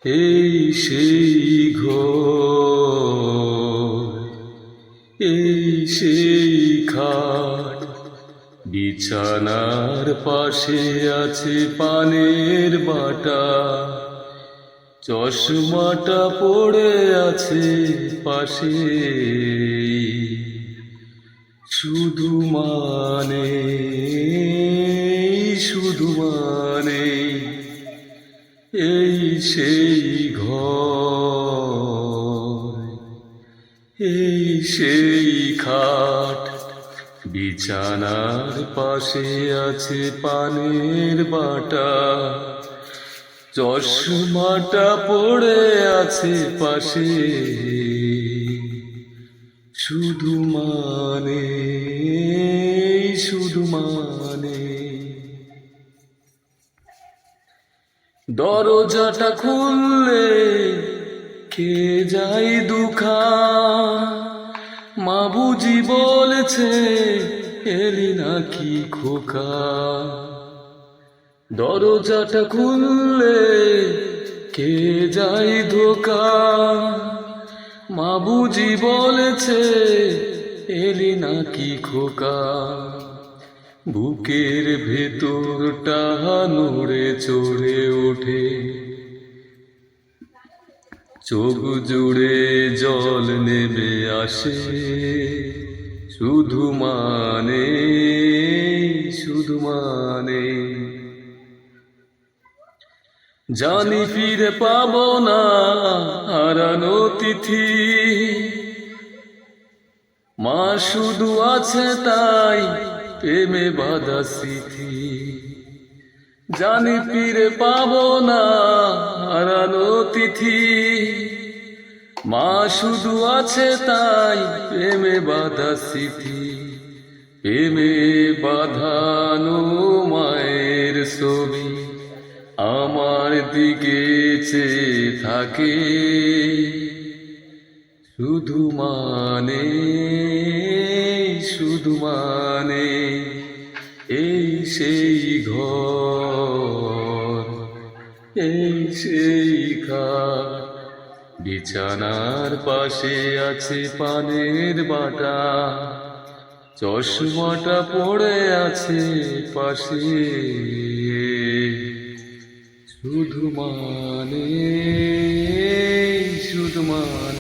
এই সেই ঘর, এই সেই খাট, বিছানার পাশে আছে পানের বাটা, চশমাটা পড়ে আছে পাশে। শুধু মানে, শুধু মানে এই সেই ঘর, এই সেই খাট, বিছানার পাশে আছে পানের বাটা, চশমাটা পড়ে আছে পাশে। শুধু মানে, শুধু মানে দরজাটা খুললে কে যায় দুখান, মা বুঝি বলেছে এলি নাকি খোকা। দরজাটা খুললে কে যায় ধোকা, মা বুঝি বলেছে এলি নাকি খোকা। বুকের ভেতরটা নড়ে চড়ে ওঠে, চোখ জুড়ে জল নেমে আসে। শুধু মানে, শুধু মানে জানি ফিরে পাবো না হারানো তিথি, মা শুধু আছে তাই প্রেমে বাঁধা স্মৃতি। জানি ফিরে পাবো না হারানো তিথি, মা শুধু আছে তাই প্রেমে বাঁধা স্মৃতি। প্রেমে বাঁধানো মায়ের ছবি আমার দিকে চেয়ে থাকে। শুধু মানে, শুধু মানে এই সেই ঘর, এই সেই খাট, বিছানার পাশে আছে পানের বাটা, চশমাটা পড়ে আছে পাশে। শুধু মানে, শুধু মানে।